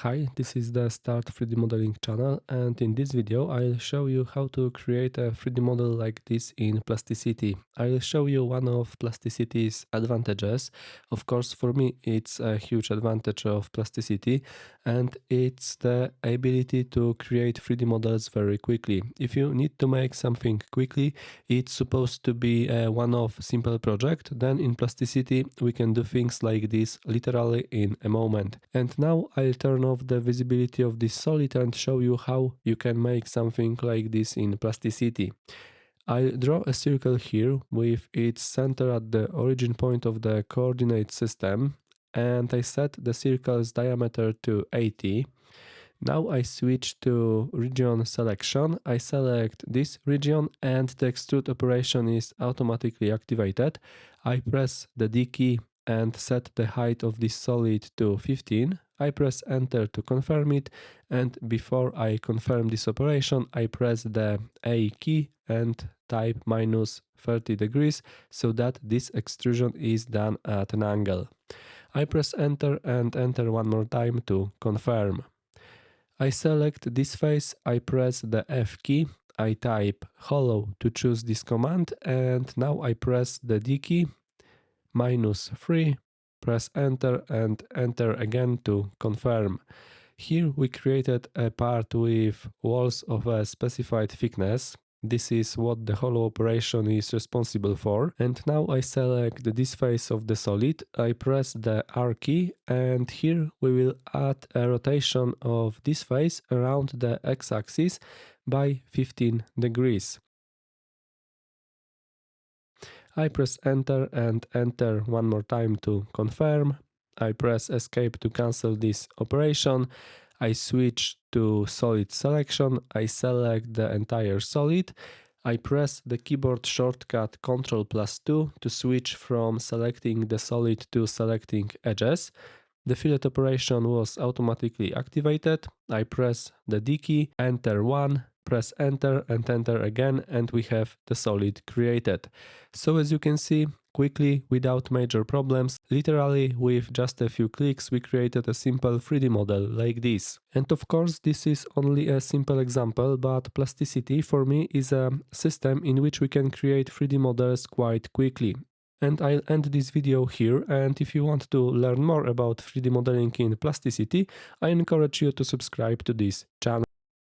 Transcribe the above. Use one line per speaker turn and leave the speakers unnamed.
Hi, this is the Start 3D Modeling channel, and in this video I'll show you how to create a 3D model like this in Plasticity. I'll show you one of Plasticity's advantages. Of course, for me it's a huge advantage of Plasticity, and it's the ability to create 3D models very quickly. If you need to make something quickly, it's supposed to be a one-off simple project. Then in Plasticity we can do things like this literally in a moment. And now I'll turn off the visibility of this solid and show you how you can make something like this in Plasticity. I'll draw a circle here with its center at the origin point of the coordinate system, and I set the circle's diameter to 80. Now I switch to region selection. I select this region and the extrude operation is automatically activated. I press the D key and set the height of this solid to 15. I press enter to confirm it, and before I confirm this operation I press the A key and type minus 30 degrees so that this extrusion is done at an angle. I press enter and enter one more time to confirm. I select this face, I press the F key, I type hollow to choose this command, and now I press the D key, -3, press enter and enter again to confirm. Here we created a part with walls of a specified thickness. This is what the hollow operation is responsible for. And now I select this face of the solid, I press the R key, and here we will add a rotation of this face around the x-axis by 15 degrees. I press enter and enter one more time to confirm. I press escape to cancel this operation. I switch to solid selection. I select the entire solid. I press the keyboard shortcut Ctrl+2 to switch from selecting the solid to selecting edges. The fillet operation was automatically activated. I press the D key, enter 1, press enter and enter again, and we have the solid created. So as you can see, quickly, without major problems, literally with just a few clicks we created a simple 3D model like this. And of course this is only a simple example, but Plasticity for me is a system in which we can create 3D models quite quickly. And I'll end this video here, and if you want to learn more about 3D modeling in Plasticity, I encourage you to subscribe to this channel.